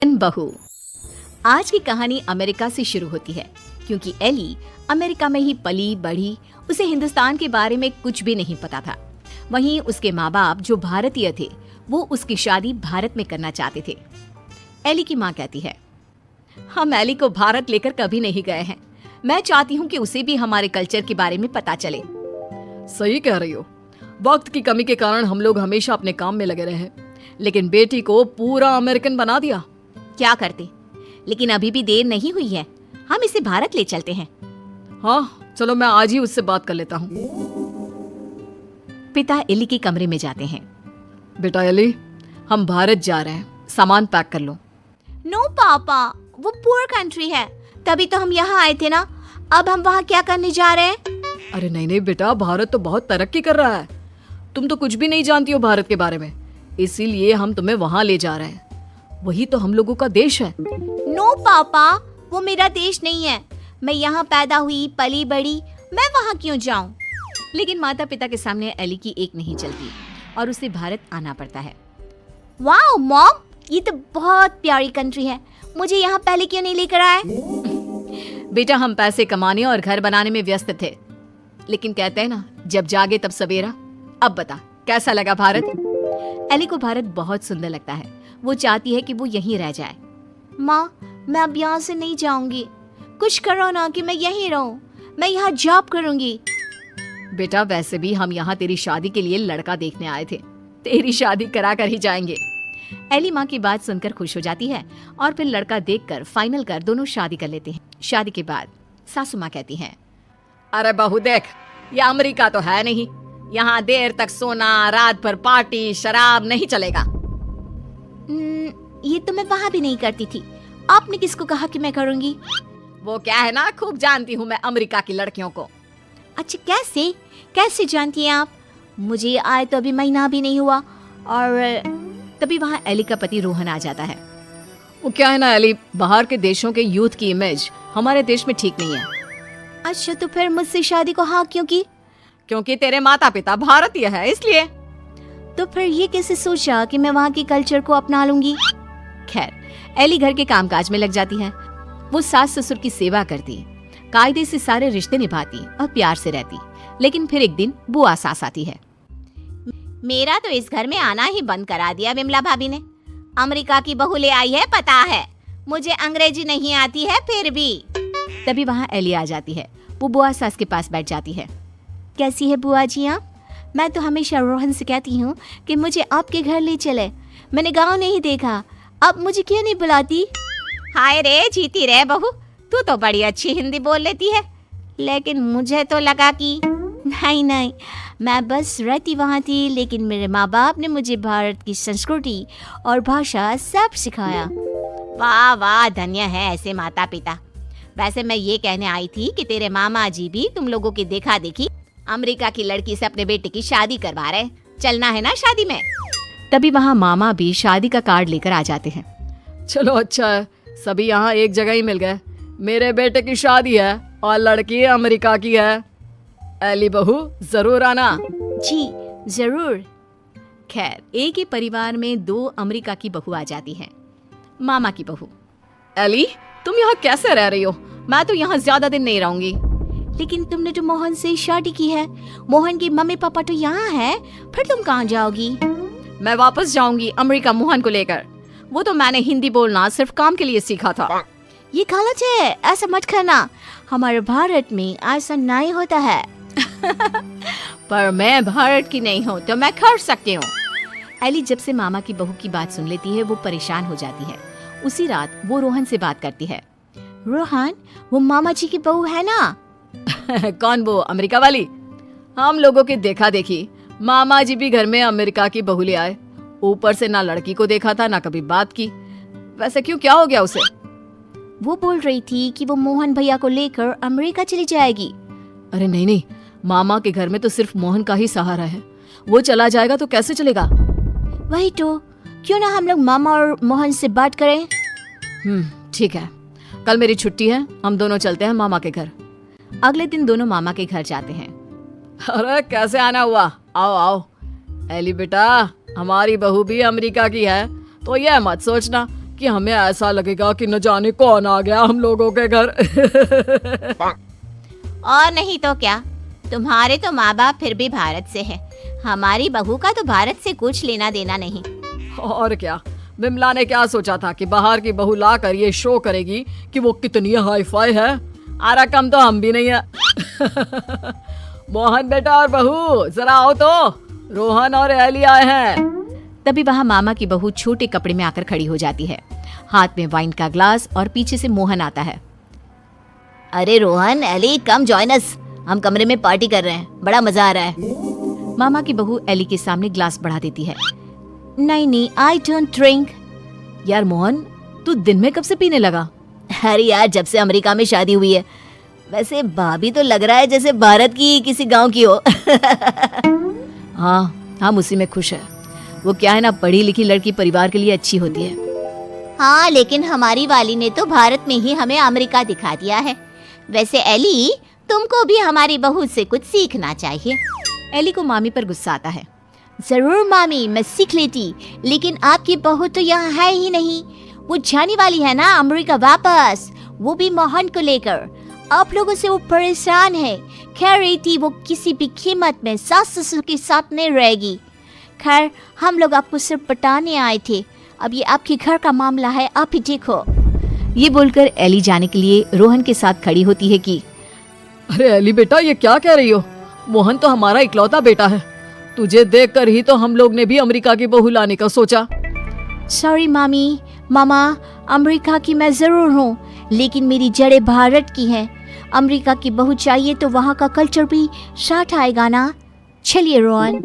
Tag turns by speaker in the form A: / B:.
A: बहू। आज की कहानी अमेरिका से शुरू होती है क्योंकि एली अमेरिका में ही पली बढ़ी। उसे हिंदुस्तान के बारे में कुछ भी नहीं पता था। वहीं उसके माँ बाप जो भारतीय थे वो उसकी शादी भारत में करना चाहते थे। एली की माँ कहती है, हम एली को भारत लेकर कभी नहीं गए हैं। मैं चाहती हूँ कि उसे भी हमारे कल्चर के बारे में पता चले।
B: सही कह रही हो। वक्त की कमी के कारण हम लोग हमेशा अपने काम में लगे रहे, लेकिन बेटी को पूरा अमेरिकन बना दिया।
A: क्या करते, लेकिन अभी भी देर नहीं हुई है। हम इसे भारत ले चलते हैं।
B: हाँ चलो, मैं आज ही उससे बात कर लेता हूँ।
A: पिता एली के कमरे में जाते हैं।
B: बेटा एली, हम भारत जा रहे हैं, सामान पैक कर लो।
A: नो पापा, वो पुअर कंट्री है, तभी तो हम यहाँ आए थे ना। अब हम वहाँ क्या करने जा रहे हैं?
B: अरे नहीं नहीं बेटा, भारत तो बहुत तरक्की कर रहा है। तुम तो कुछ भी नहीं जानती हो भारत के बारे में, इसीलिए हम तुम्हें वहाँ ले जा रहे हैं। वही तो हम लोगों का देश है।
A: नो पापा, वो मेरा देश नहीं है। मैं यहाँ पैदा हुई पली बड़ी, मैं वहाँ क्यों जाऊँ? लेकिन माता पिता के सामने एली की एक नहीं चलती और उसे भारत आना पड़ता है। वाओ मॉम, ये तो बहुत प्यारी कंट्री है। मुझे यहाँ पहले क्यों नहीं लेकर आए?
B: बेटा, हम पैसे कमाने और घर बनाने में व्यस्त थे, लेकिन कहते हैं ना, जब जागे तब सवेरा। अब बता, कैसा लगा भारत? एली को भारत बहुत सुंदर लगता है। वो चाहती है कि वो यहीं रह जाए।
A: माँ, मैं अब यहाँ से नहीं जाऊंगी। कुछ करो ना कि मैं यहीं रहूं। मैं यहाँ जॉब करूंगी।
B: बेटा, वैसे भी हम यहाँ तेरी शादी के लिए लड़का देखने आए थे। तेरी शादी करा कर ही जाएंगे।
A: एली माँ की बात सुनकर खुश हो जाती है और फिर लड़का देखकर फाइनल कर दोनों शादी कर लेते हैं। शादी के बाद सासू माँ कहती हैं,
B: अरे बहू देख, ये अमेरिका तो है नहीं। यहाँ देर तक सोना, रात भर पार्टी, शराब नहीं चलेगा।
A: ये तो मैं वहाँ भी नहीं करती थी। आपने किसको कहा कि मैं करूँगी?
B: वो क्या है ना, खूब जानती हूँ मैं अमेरिका की लड़कियों को।
A: अच्छा, कैसे कैसे जानती हैं आप? मुझे आए तो अभी महीना भी नहीं हुआ। और तभी वहाँ एली का पति रोहन आ जाता है।
B: वो क्या है ना एली, बाहर के देशों के यूथ की इमेज हमारे देश में ठीक नहीं है।
A: अच्छा, तो फिर मुझसे शादी को हाँ क्यों की?
B: क्योंकि तेरे माता पिता भारतीय है, इसलिए।
A: तो फिर ये कैसे सोचा कि मैं वहाँ की कल्चर को अपना लूंगी? खैर, एली घर के कामकाज में लग जाती है। वो सास ससुर की सेवा करती, कायदे से सारे रिश्ते निभाती और प्यार से रहती। लेकिन फिर एक दिन बुआ सास आती है। मेरा तो इस घर में आना ही बंद करा दिया विमला भाभी ने। अमेरिका की बहू ले आई है, पता है। मुझे अंग्रेजी नहीं आती है फिर भी। तभी वहाँ एली आ जाती है। वो बुआ सास के पास बैठ जाती है। कैसी है बुआ जी आप? मैं तो हमेशा रोहन से कहती हूँ कि मुझे आपके घर ले चले। मैंने गाँव नहीं देखा, अब मुझे क्यों नहीं बुलाती? हाय रे, जीती रे बहू, तू तो बड़ी अच्छी हिंदी बोल लेती है। लेकिन मुझे तो लगा कि नहीं, मैं बस रहती वहाँ थी, लेकिन मेरे माँ बाप ने मुझे भारत की संस्कृति और भाषा सब सिखाया। वाह वाह, धन्य है ऐसे माता पिता। वैसे मैं ये कहने आई थी कि तेरे मामा जी भी तुम लोगों की देखा देखी अमेरिका की लड़की से अपने बेटे की शादी करवा रहे। चलना है ना शादी में? तभी वहाँ मामा भी शादी का कार्ड लेकर आ जाते हैं।
B: चलो अच्छा है, सभी यहाँ एक जगह ही मिल गए। मेरे बेटे की शादी है और लड़की अमेरिका की है। एली बहू, जरूर आना।
A: जी जरूर। खैर, एक ही परिवार में दो अमेरिका की बहू आ जाती है। मामा की बहू,
B: एली तुम यहाँ कैसे रह रही हो? मैं तो यहाँ ज्यादा दिन नहीं रहूंगी।
A: लेकिन तुमने जो मोहन से शादी की है, मोहन की मम्मी पापा तो यहाँ है, फिर तुम कहाँ जाओगी?
B: मैं वापस जाऊंगी अमेरिका मोहन को लेकर। वो तो मैंने हिंदी बोलना सिर्फ काम के लिए सीखा था।
A: ये गलत है, ऐसा मत करना। हमारे भारत में ऐसा नहीं होता है।
B: पर मैं भारत की नहीं हूँ तो मैं कर सकती हूँ।
A: एली जब से मामा की बहू की बात सुन लेती है वो परेशान हो जाती है। उसी रात वो रोहन से बात करती है। रोहन, वो मामा जी की बहू है ना?
B: कौन, वो अमेरिका वाली? हम लोगों की देखा देखी मामा जी भी घर में अमेरिका की बहू ले आए। ऊपर से ना लड़की को देखा था, ना कभी बात की। वैसे क्यों, क्या हो गया उसे?
A: वो बोल रही थी कि वो मोहन भैया को लेकर अमेरिका चली जाएगी।
B: अरे नहीं, मामा के घर में तो सिर्फ मोहन का ही सहारा है। वो चला जाएगा तो कैसे चलेगा?
A: वही तो, क्यों ना हम लोग मामा और मोहन से बात करें?
B: ठीक है, कल मेरी छुट्टी है, हम दोनों चलते हैं मामा के घर।
A: अगले दिन दोनों मामा के घर जाते हैं।
B: अरे कैसे आना हुआ, आओ आओ। एली बेटा, हमारी बहू भी अमेरिका की है, तो यह मत सोचना कि हमें ऐसा लगेगा कि न जाने कौन आ गया हम लोगों के घर।
A: और नहीं तो क्या, तुम्हारे तो माँ बाप फिर भी भारत से हैं। हमारी बहू का तो भारत से कुछ लेना देना नहीं।
B: और क्या, विमला ने क्या सोचा था कि बाहर की बहू ला कर ये शो करेगी कि वो कितनी हाई फाई है। आरा कम तो हम भी नहीं है। मोहन बेटा और बहू जरा आओ तो, रोहन और एली आए हैं।
A: तभी वहाँ मामा की बहू छोटे कपड़े में आकर खड़ी हो जाती है, हाथ में वाइन का ग्लास, और पीछे से मोहन आता है। अरे Rohan, Ellie, come join us, हम कमरे में पार्टी कर रहे हैं, बड़ा मजा आ रहा है। मामा की बहू एली के सामने ग्लास बढ़ा देती है। नहीं, आई डोंट ड्रिंक। यार मोहन, तू दिन में कब से पीने लगा? अरे यार, जब से अमेरिका में शादी हुई है। वैसे भाभी तो लग रहा है जैसे भारत की किसी गांव की हो। हाँ, हम उसी में खुश है। वो क्या है ना, पढ़ी लिखी लड़की परिवार के लिए अच्छी होती है। हाँ, लेकिन हमारी वाली ने तो भारत में ही हमें अमेरिका दिखा दिया है। वैसे एली, तुमको भी हमारी बहू से कुछ सीखना चाहिए। एली को मामी पर गुस्सा आता है। जरूर मामी, मैं सीख लेती, लेकिन आपकी बहू तो यहाँ है ही नहीं। वो जाने वाली है ना अमेरिका वापस, वो भी मोहन को लेकर। आप लोगों से वो परेशान है। कह रही थी वो किसी भी कीमत में सास ससुर के साथ नहीं रहेगी। खैर, हम लोग आपको सिर्फ पटाने आए थे। अब ये आपके घर का मामला है, आप ही देखो। ये बोलकर एली जाने के लिए रोहन के साथ खड़ी होती है कि
B: अरे एली बेटा, ये क्या कह रही हो? मोहन तो हमारा इकलौता बेटा है। तुझे देखकर ही तो हम लोग ने भी अमेरिका की बहू लाने का सोचा।
A: सॉरी मामी, मामा, अमेरिका की मैं जरूर हूँ, लेकिन मेरी जड़ें भारत की हैं। अमेरिका की बहू चाहिए तो वहाँ का कल्चर भी साथ आएगा ना। चलिए रोहन।